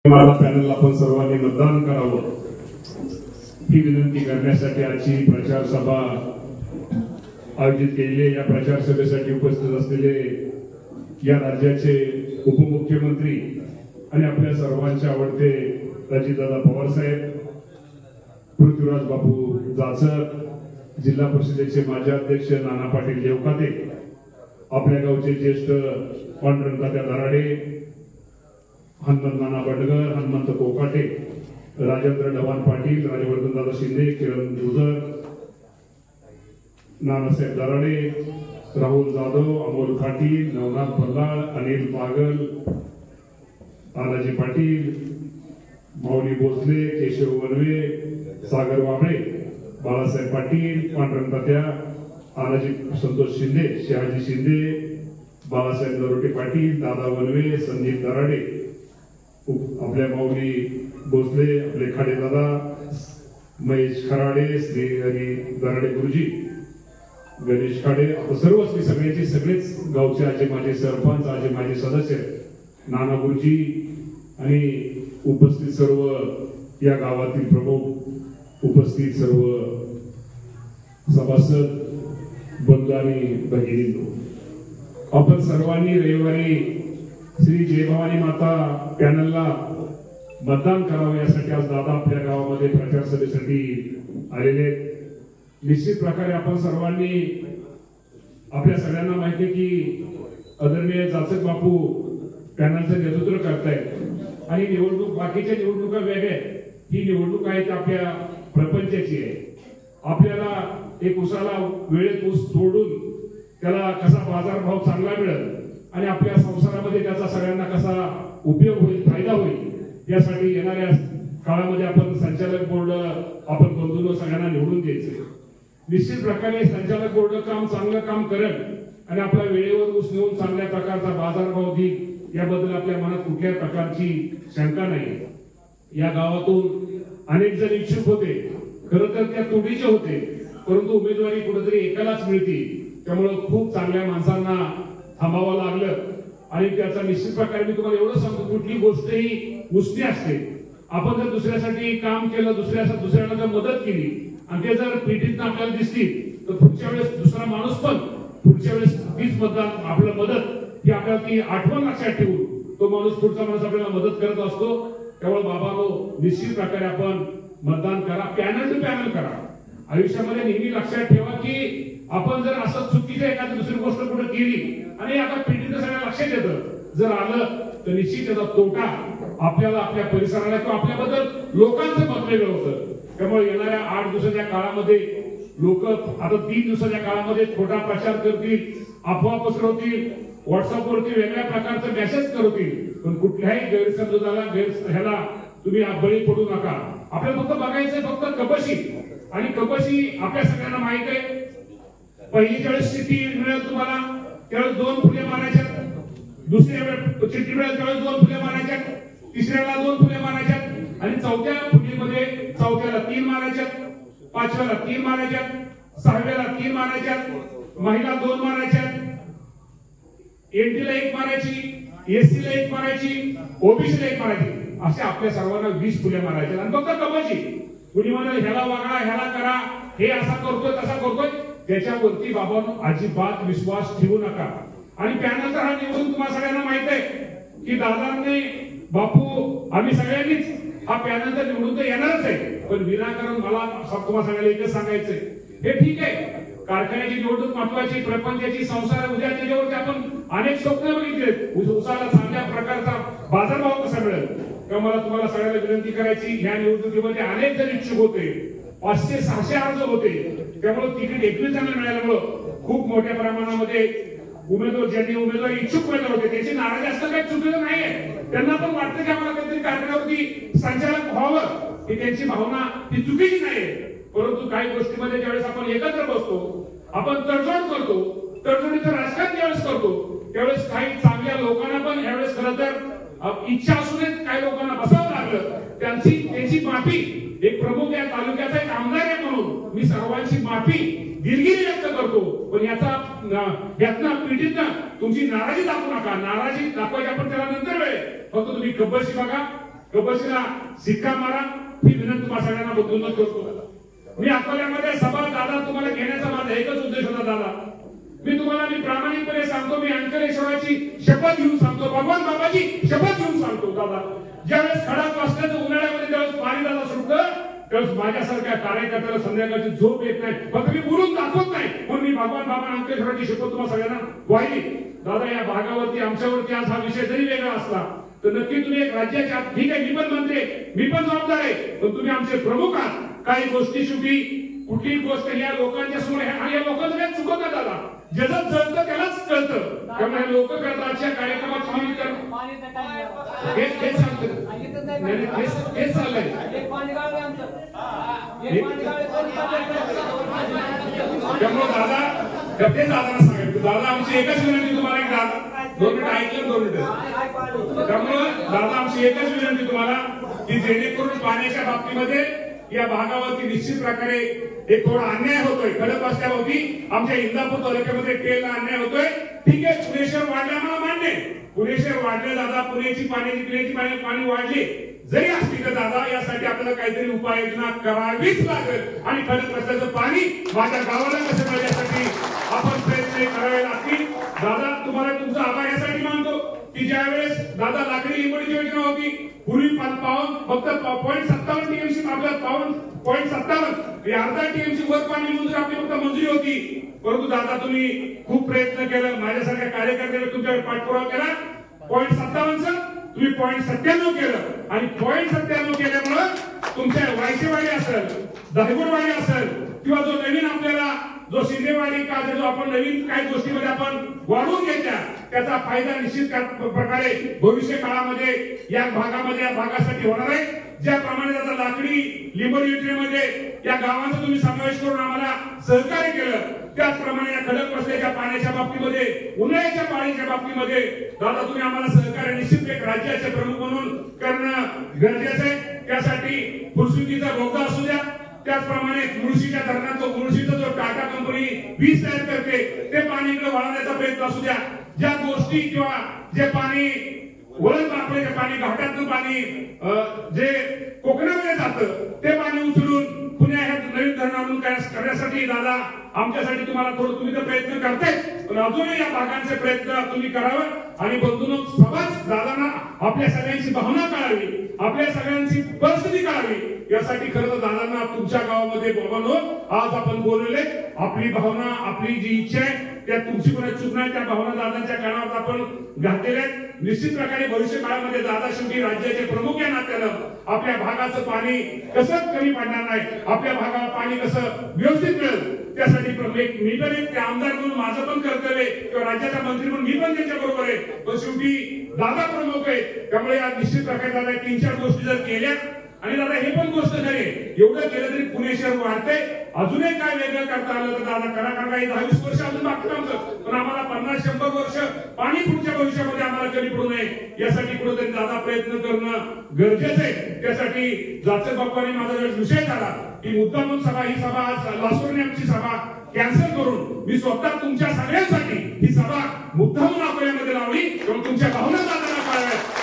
मला पॅनलला आपण सर्वांनी मतदान करावं ही विनंती करण्यासाठी आजची प्रचार सभा आयोजित केलेली. या प्रचार सभेसाठी उपस्थित असलेले या राज्याचे उपमुख्यमंत्री आणि आपल्या सर्वांचे आवडते अजितदादा पवार साहेब, पृथ्वीराज बापू जाचर, जिल्हा परिषदेचे माजी अध्यक्ष नाना पाटील देवकाते, आपल्या गावचे ज्येष्ठ पांडुरंग तात्या दराडे, हनुमंत नाना बंडगर, हनुमंत कोकाटे, राजेंद्र ढवाण पाटील, राजवर्धन दादा शिंदे, किरण गुजर, नानासाहेब दराडे, राहुल जाधव, अमोल पाटील, नवनाथ भल्लाळ, अनिल पागल, तानाजी पाटील, माऊली भोसले, केशव वनवे, सागर वाबळे, बाळासाहेब पाटील, पांडुरंग तात्या, तानाजी संतोष शिंदे, शहाजी शिंदे, बाळासाहेब नरोटे पाटील, दादा वनवे, संदीप दराडे, आपल्या माऊली भोसले, आपले खाडे दादा, महेश खराडे, श्री हरी दराडे गुरुजी, गणेश खाडे, सर्व सगळ्याचे सगळेच गावचे आजे माझे सरपंच, आजे माझे सदस्य, नाना गुरुजी आणि उपस्थित सर्व या गावातील प्रमुख, उपस्थित सर्व सभासद बंधू आणि भगिनींनो, आपण सर्वांनी रविवारी श्री जयभवानी माता पॅनलला मतदान करावं यासाठी आज दादा आपल्या गावामध्ये प्रचार सभेसाठी आलेले. निश्चित प्रकारे आपण सर्वांनी, आपल्या सगळ्यांना माहिती आहे की आदरणीय जाचक बापू पॅनलचं नेतृत्व करतायत आणि निवडणूक, बाकीच्या निवडणुका वेगळ्या, ही निवडणूक आहे ती आपल्या प्रपंचाची आहे. आपल्याला एक उसाला वेळेत ऊस तोडून त्याला कसा बाजारभाव चांगला मिळेल आणि आपल्या संसारामध्ये त्याचा सगळ्यांना कसा उपयोग होईल, फायदा होईल, यासाठी येणाऱ्या काळामध्ये आपण संचालक बोर्ड आपण बंधूंनो सगळ्यांना निवडून द्यायचे. निश्चित प्रकारे संचालक बोर्ड चांगलं काम करेल आणि आपल्या वेळेवर ऊस नेऊन चांगल्या प्रकारचा बाजारभाव देईल, याबद्दल आपल्या मनात कुठल्याही प्रकारची शंका नाही. या गावातून अनेक जण इच्छुक होते, खरं तर त्या तोडीचे होते, परंतु उमेदवारी कुठेतरी एकालाच मिळते, त्यामुळे खूप चांगल्या माणसांना थांबावं लागलं. आणि त्याचा निश्चित प्रकारे मी तुम्हाला एवढं सांगतो, कुठली गोष्ट ही उसणी असते. आपण जर दुसऱ्यासाठी काम केलं, दुसऱ्याला जर मदत केली आणि ते जर पेटीत आपल्याला दिसतील, तर पुढच्या वेळेस दुसरा माणूस पण पुढच्या वेळेस तीच मतदान आपलं मदत ही आपल्याला ती आठवण लक्षात ठेवून तो माणूस, पुढचा माणूस आपल्याला मदत करत असतो. त्यामुळे बाबांनो, निश्चित प्रकारे आपण मतदान करा, पॅनल टू पॅनल करा. आयुष्यामध्ये नेहमी लक्षात ठेवा की आपण जर असं चुकीचं एखादी दुसरी गोष्ट पुढे केली आणि आता पेटीचं सगळ्या लक्षात येतं, जर आलं तर निश्चित त्याचा तोटा आपल्याला, आपल्या परिसराला किंवा आपल्याबद्दल लोकांचं मत वेगळं होतं. त्यामुळे येणाऱ्या 8 दिवसाच्या काळामध्ये लोक, आता 3 दिवसाच्या काळामध्ये खोटा प्रचार करतील, अफवा पसरवतील, व्हॉट्सअपवरती वेगळ्या प्रकारचं मेसेज करतील, पण कुठल्याही गैरसमजाला ह्याला तुम्ही बळी पडू नका. आपल्याला फक्त बघायचंय फक्त कपाशी, आणि कपाशी आपल्या सगळ्यांना माहित आहे. पहिलीच्या वेळेस चिठ्ठी मिळेल तुम्हाला त्यावेळेस 2 फुले मारायच्या, दुसऱ्या वेळेस चिठ्ठी मिळेल त्यावेळेस 2 फुले मारायच्या, तिसऱ्याला 2 फुले मारायच्या, आणि चौथ्या फुलीमध्ये चौथ्याला 3 मारायच्या, पाचव्याला 3 मारायच्या, 6व्याला 3 मारायच्या, महिला 2 मारायच्या, एनटीला 1 मारायची, एससीला 1 मारायची, ओबीसीला 1 मारायची, असे आपल्या सर्वांना 20 फुले मारायच्या. आणि फक्त कपाशी, कुणी म्हणाल ह्याला वागळा, ह्याला करा, हे असा करतोय तसा करतोय, त्याच्यावरती बाबांनो अजिबात विश्वास ठेवू नका. आणि पॅनलचा हा निवडून तुम्हाला सगळ्यांना माहित आहे की दादांनी, बापू, आम्ही सगळ्यांनीच हा पॅनलचा निवडून तर येणारच आहे, पण विनाकारण मला तुम्हाला सगळ्यांना एकच सांगायचंय, हे ठीक आहे, कारखान्याची निवडणूक महत्वाची, प्रपंचाची, संसार, उद्या त्याच्यावरती आपण अनेक स्वप्न बघितलेत, उसाला चांगल्या प्रकारचा बाजारभाव कसा मिळेल. तेव्हा मला तुम्हाला सगळ्यांना विनंती करायची, ह्या निवडणुकीमध्ये अनेक जण इच्छुक होते, 500-600 अर्ज होते, त्यामुळे तिकीट 21 जणांना मिळाल्यामुळं खूप मोठ्या प्रमाणामध्ये उमेदवार, ज्यांनी उमेदवार इच्छुक उमेदवार होते, त्याची नाराजी असणं काही चुकीचं नाहीये. त्यांना पण वाटतं की आम्हाला काहीतरी कारखान्यावरती संचालक व्हावं, ही त्यांची भावना ही चुकीची नाहीये. परंतु काही गोष्टीमध्ये ज्यावेळेस आपण एकत्र बसतो, आपण तडजोड करतो, तडजोडीचं राजकारण ज्यावेळेस करतो, त्यावेळेस काही चांगल्या लोकांना पण यावेळेस खरं तर इच्छा असूनच काही लोकांना बसावं लागलं. त्यांची माफी, एक प्रमुख या तालुक्याचा एक आमदार आहे म्हणून मी सर्वांची माफी दिलगिरी व्यक्त करतो. पण यातनं पीडितनं तुमची नाराजी दाखवू नका. नाराजी दाखवायची आपण त्याला नंतर वेळ, फक्त तुम्ही कब्बशी बघा, कबशीला शिक्का मारा ही विनंती तुम्हाला सगळ्यांना बघून करतो. मी अकोल्यामध्ये सभा दादा तुम्हाला घेण्याचा माझा एकच उद्देश होता दादा. मी प्रामाणिकपणे सांगतो, मी अंकलेश्वराची शपथ घेऊन सांगतो, भगवान बाबाची शपथ घेऊन सांगतो दादा. ज्यावेळेस खडाक वाजल्याचं उन्हाळ्यामध्ये ज्यावेळेस पाणी दादा सुटतं त्यावेळेस माझ्यासारख्या कार्यकर्त्याला संध्याकाळची झोप येत नाही. फक्त मी बोलून दाखवत नाही, पण मी भगवान बाबा अंकलेश्वराची शपथ तुम्हाला सगळ्यांना वाहिली दादा. या भागावरती आमच्यावरती आज हा विषय जरी वेगळा असला तर नक्की तुम्ही एक राज्याच्या, ठीक आहे मी पण मंत्री, मी पण जबाबदार आहे, पण तुम्ही आमचे प्रमुख आहात. काही गोष्टी शेवटी कुठलीही गोष्ट या लोकांच्या समोर आणि या लोकांचं काही चुकत नाही दादा. ज्याचं जळतं त्यालाच कळतं. त्यामुळे लोक करतात आजच्या कार्यक्रमात हेच सांगतात, हेच चाललंय. त्यामुळे दादा ते दादांना सांगायचं, दादा आमची एकच विनंती तुम्हाला, एक दादा 2 मिनिटं ऐकलं, 2 मिनिटं. त्यामुळे दादा आमची एकच विनंती तुम्हाला की जेणेकरून पाण्याच्या बाबतीमध्ये या भागावरती निश्चित प्रकारे एक थोडा अन्याय होतोय. खडक वाजल्यावरती आमच्या इंदापूर तालुक्यामध्ये टेलला अन्याय होतोय. ठीक आहे, पुणेश्वर वाढला, मला मान्य, पुणेश्वर वाढले दादा, पुण्याची पिण्याची पाणी वाढली जरी असली तर दादा यासाठी आपल्याला काहीतरी उपाययोजना करावीच लागेल. आणि खडक रस्त्याचं पाणी माझ्या गावाला कसं मिळेल यासाठी आपण प्रयत्न करावे लागतील. दादा तुम्हाला तुमचा आभार यासाठी मानतो की ज्यावेळेस दादा लाकडी लिंबोडीची योजना होती, पूर्वी फक्त 0.57 टीएमसी, आपल्या 0.57 अर्धा टीएमसी वर पाणी मंजूर आपली फक्त मंजुरी होती. परंतु दादा तुम्ही खूप प्रयत्न केलं, माझ्यासारख्या कार्यकर्त्याने तुमच्यावर पाठपुरावा केला. 0.57 तुम्ही 0.97 केलं आणि 0.97 केल्यामुळे तुमच्या वायसेवाडी असेल, दहिगुडवाडी असेल किंवा जो नवीन आपल्याला जो शिंदेवाडी का जो आपण नवीन काही गोष्टीमध्ये आपण वाढवून घेतल्या त्याचा फायदा निश्चित प्रकारे भविष्य काळामध्ये या भागासाठी होणार आहे. ज्याप्रमाणे आता लाकडी लिंबोडी योजनेमध्ये या गावांचा तुम्ही समावेश करून आम्हाला सहकार्य केलं, त्याचप्रमाणे या खडक रस्त्याच्या पाण्याच्या बाबतीमध्ये, उन्हाळ्याच्या पाण्याच्या बाबतीमध्ये दादा तुम्ही आम्हाला सहकार्य निश्चित एक राज्याचे प्रमुख म्हणून करणं गरजेचं आहे. त्यासाठी फुलसुकीचा बोगदा असू द्या, त्याचप्रमाणे मुळशीच्या धरणात मुळशीचा जो टाटा कंपनी वीज तयार करते ते पाणी इकडे वाढवण्याचा प्रयत्न असू द्या. ज्या गोष्टी किंवा जे पाणी वळण आपल्या पाणी घाटातलं पाणी जे कोकणामध्ये जातं ते पाणी उचलून पुण्या ह्या नवीन धरणावरून करण्यासाठी दादा आमच्यासाठी तुम्हाला थोडं तुम्ही तर प्रयत्न करताय, पण अजूनही या भागांचे प्रयत्न तुम्ही करावं. आणि बंधूंनो समाज दादांना आपल्या सगळ्यांची भावना कळावी, आपल्या सगळ्यांची परिस्थिती कळावी, यासाठी खरं तर दादांना तुमच्या गावामध्ये बोलावलो. आज आपण बोलवले, आपली भावना, आपली जी इच्छा आहे त्या तुमची कोणा चूक नाही, त्या भावना दादांच्या कानावर आपण घातलेल्या आहेत. निश्चित प्रकारे भविष्य काळामध्ये दादा शेवटी राज्याचे प्रमुख या नात्यानं आपल्या भागाचं पाणी कसं कमी पडणार नाही, आपल्या भागाला पाणी कसं व्यवस्थित मिळेल त्यासाठी मी पण एक आमदार म्हणून माझं पण कर्तव्य किंवा राज्याचा मंत्री म्हणून मी पण त्यांच्या बरोबर आहे, पण शेवटी दादा प्रमुख आहे. त्यामुळे या निश्चित प्रकारे दादा 3-4 गोष्टी जर केल्या आणि दादा हे पण गोष्ट खरी एवढं केलं तरी पुणे शहर वाढते. अजूनही काय वेगळं करता आलं तर दादा करा, कारण काही 10-20 वर्ष अजून बाकी आमचं, पण आम्हाला 50-100 वर्ष पाणी पुढच्या भविष्यामध्ये आम्हाला कमी पडू नये यासाठी कुठेतरी दादा प्रयत्न करणं गरजेचं आहे. त्यासाठी जाचक बाप्पाने माझा विषय झाला की मुद्दामून सभा, ही सभा आज लासोरने आमची सभा कॅन्सल करून मी स्वतः तुमच्या सगळ्यांसाठी ही सभा मुद्दामून अकोल्यामध्ये लावली, किंवा तुमच्या भावना दादांना कळाव्यात,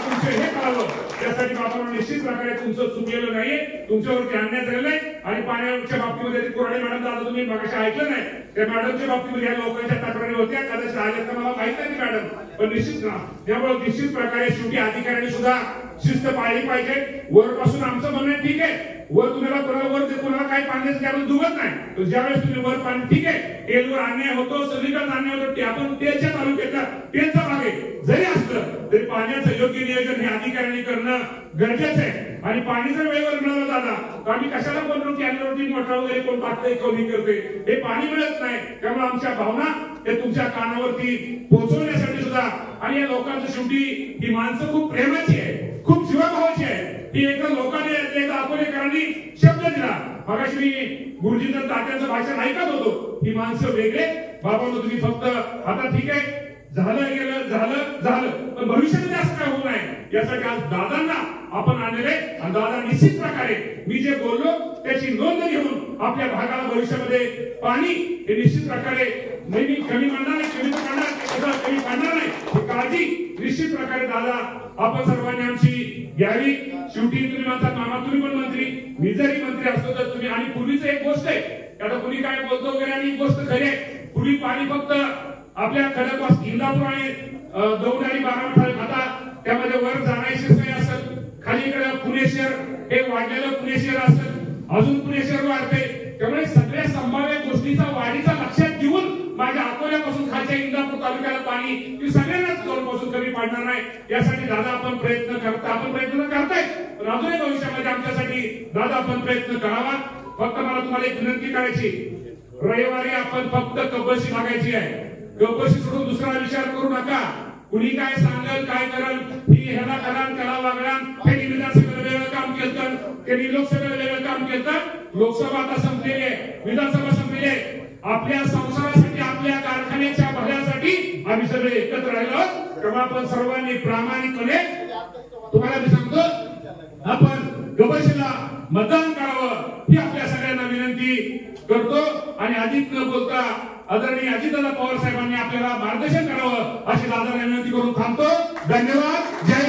तुमचे हे कळावं त्यासाठी बाबांना निश्चित प्रकारे तुमचं चुकलेलं नाहीये, तुमच्यावरती अन्याय झालेला आहे. आणि पाण्याच्या बाबतीमध्ये कोराडे मॅडम दादा तुम्ही मागाशी ऐकलं नाही, त्या मॅडमच्या बाबतीमध्ये या लोकांच्या तक्रारी होत्या, कदाचित आल्या तर मला माहित नाही मॅडम, पण निश्चित ना त्यामुळे निश्चित प्रकारे शेवटी अधिकाऱ्यांनी सुद्धा शिस्त पाळली पाहिजे. वरपासून आमचं म्हणणं ठीक आहे, वर तुम्हाला कोणाला काही पाण्याचं त्यावेळेस दुबत नाही, तर ज्यावेळेस तुम्ही वर पाणी ठीक आहे तेलवर अन्याय होतो, सगळीकडे अन्याय होतो, ते आपण तेलच्या तालुक्यातला तेलचा भाग आहे जरी असलं तरी पाण्याचं योग्य नियोजन हे अधिकाऱ्यांनी करणं गरजेचं आहे. आणि पाणी जर वेळेवर मिळालं दादा तर आम्ही कशाला बोलतो की अन्नवरती मोठा वगैरे कोण टाकतंय कोणी करते, हे पाणी मिळत नाही. त्यामुळे आमच्या भावना हे तुमच्या कानावरती पोहोचवण्यासाठी सुद्धा, आणि या लोकांचं शेवटी ही माणसं खूप प्रेमाची आहे, खूप जीवाभावाची आहे. ही एकदम लोकांनी एकदा अकोलेकरांनी शब्द दिला, मगाशी मी गुरुजींचं तात्यांचं भाषण ऐकत होतो, ही माणसं वेगळे बाबांनो तुम्ही फक्त आता ठीक आहे झालं गेलं झालं पण भविष्यामध्ये असं काय होऊ नये यासाठी आज दादांना आपण आणलेले. आणि दादा निश्चित प्रकारे मी जे बोललो त्याची नोंद घेऊन आपल्या भागाला भविष्यामध्ये पाणी हे निश्चित प्रकारे कमी म्हणणार लोकसभा कमी पडणार नाही ही काळजी निश्चित प्रकारे दादा आपण सर्वांनी आमची घ्यावी. शेवटी तुम्ही म्हणतात मामा तुम्ही पण मंत्री, मी जरी मंत्री असतो तर तुम्ही, आणि पूर्वीच एक गोष्ट आहे आता कुणी काय बोलतो वगैरे, आणि एक गोष्ट खरी आहे, पूर्वी पाणी फक्त आपल्या खडकवास इंदापूर आणि दौंड आणि बारामती खाता त्यामध्ये वर जाण्याची सोय असेल, खाली इकडे पुणे शहर हे वाढलेलं पुणे शहर असेल, अजून पुणे शहर वाढते. त्यामुळे सगळ्या संभाव्य गोष्टीचा वाढीचा लक्षात घेऊन माझ्या अकोल्यापासून खालच्या इंदापूर तालुक्याला पाणी की सगळ्यांनाच जवळपासून कमी पडणार नाही यासाठी दादा आपण प्रयत्न करताय. पण अजूनही भविष्यामध्ये आमच्यासाठी दादा आपण प्रयत्न करावा. फक्त मला तुम्हाला एक विनंती करायची, रविवारी आपण फक्त कब्बशी मागायची आहे. कब्बशी सोडून दुसरा विचार करू नका. कुणी काय सांगल काय करल ही ह्याला कराल त्याला वागणार. त्यांनी विधानसभेला वेगळं काम केलं, त्यांनी लोकसभेला वेगळं काम केलं. लोकसभा आता संपलेली आहे, विधानसभा संपलेली आहे. आपल्या संसारासाठी आपल्या कारखान्याच्या भल्यासाठी आम्ही सगळे एकत्र राहिलो तेव्हा आपण सर्वांनी प्रामाणिकपणे तुम्हाला मी सांगतो आपण कब्बशीला मतदान करावं ही आपल्या सगळ्यांना विनंती करतो. आणि अधिक न बोलता आदरणीय अजितदादा पवार साहेबांनी आपल्याला मार्गदर्शन करावं अशी दादांना विनंती करून थांबतो. धन्यवाद. जय